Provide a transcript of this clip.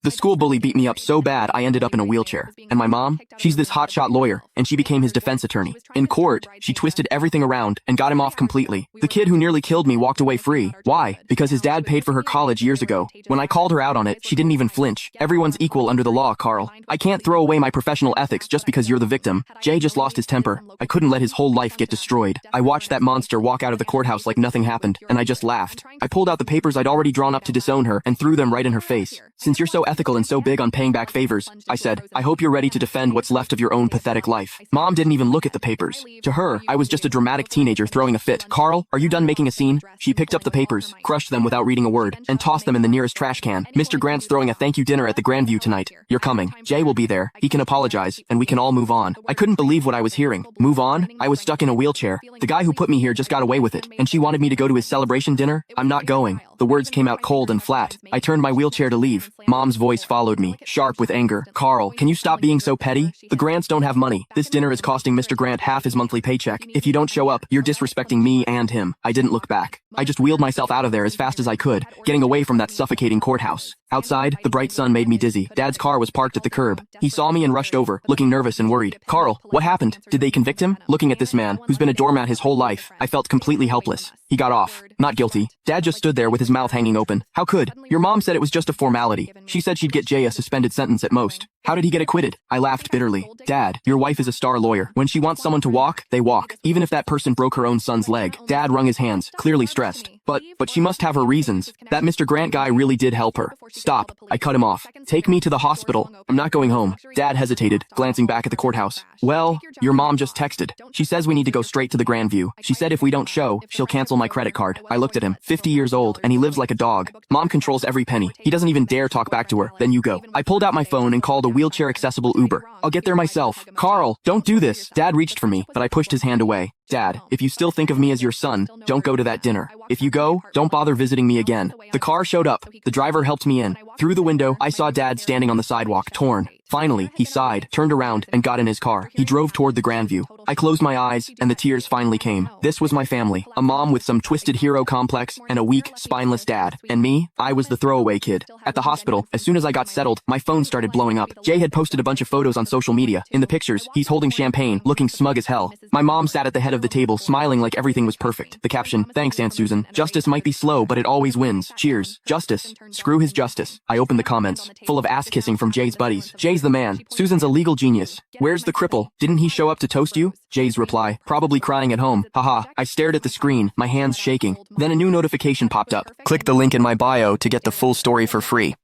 The school bully beat me up so bad I ended up in a wheelchair. And my mom? She's this hotshot lawyer, and she became his defense attorney. In court, she twisted everything around and got him off completely. The kid who nearly killed me walked away free. Why? Because his dad paid for her college years ago. When I called her out on it, she didn't even flinch. Everyone's equal under the law, Carl. I can't throw away my professional ethics just because you're the victim. Jay just lost his temper. I couldn't let his whole life get destroyed. I watched that monster walk out of the courthouse like nothing happened, and I just laughed. I pulled out the papers I'd already drawn up to disown her and threw them right in her face. Since you're so ethical and so big on paying back favors, I said, I hope you're ready to defend what's left of your own pathetic life. Mom didn't even look at the papers. To her, I was just a dramatic teenager throwing a fit. Carl, are you done making a scene? She picked up the papers, crushed them without reading a word, and tossed them in the nearest trash can. Mr. Grant's throwing a thank you dinner at the Grandview tonight. You're coming. Jay will be there. He can apologize, and we can all move on. I couldn't believe what I was hearing. Move on? I was stuck in a wheelchair. The guy who put me here just got away with it, and she wanted me to go to his celebration dinner? I'm not going. The words came out cold and flat. I turned my wheelchair to leave. Mom's voice followed me, sharp with anger. Carl, can you stop being so petty? The Grants don't have money. This dinner is costing Mr. Grant half his monthly paycheck. If you don't show up, you're disrespecting me and him. I didn't look back. I just wheeled myself out of there as fast as I could, getting away from that suffocating courthouse. Outside, the bright sun made me dizzy. Dad's car was parked at the curb. He saw me and rushed over, looking nervous and worried. Carl, what happened? Did they convict him? Looking at this man, who's been a doormat his whole life, I felt completely helpless. He got off. Not guilty. Dad just stood there with his mouth hanging open. How could? Your mom said it was just a formality. She said she'd get Jay a suspended sentence at most. How did he get acquitted? I laughed bitterly. Dad, your wife is a star lawyer. When she wants someone to walk, they walk. Even if that person broke her own son's leg. Dad wrung his hands, clearly stressed. But she must have her reasons. That Mr. Grant guy really did help her. Stop. I cut him off. Take me to the hospital. I'm not going home. Dad hesitated, glancing back at the courthouse. Well, your mom just texted. She says we need to go straight to the Grandview. She said if we don't show, she'll cancel my credit card. I looked at him. 50 years old, and he lives like a dog. Mom controls every penny. He doesn't even dare talk back to her. Then you go. I pulled out my phone and called a wheelchair-accessible Uber. I'll get there myself. Carl, don't do this. Dad reached for me, but I pushed his hand away. Dad, if you still think of me as your son, don't go to that dinner. If you go, don't bother visiting me again. The car showed up. The driver helped me in. Through the window, I saw Dad standing on the sidewalk, torn. Finally, he sighed, turned around, and got in his car. He drove toward the Grandview. I closed my eyes, and the tears finally came. This was my family. A mom with some twisted hero complex, and a weak, spineless dad. And me, I was the throwaway kid. At the hospital, as soon as I got settled, my phone started blowing up. Jay had posted a bunch of photos on social media. In the pictures, he's holding champagne, looking smug as hell. My mom sat at the head of the table, smiling like everything was perfect. The caption, thanks, Aunt Susan. Justice might be slow, but it always wins. Cheers. Justice. Screw his justice. I opened the comments, full of ass-kissing from Jay's buddies. Jay's the man. Susan's a legal genius. Where's the cripple? Didn't he show up to toast you? Jay's reply, probably crying at home. Haha. I stared at the screen, my hands shaking. Then a new notification popped up. Click the link in my bio to get the full story for free.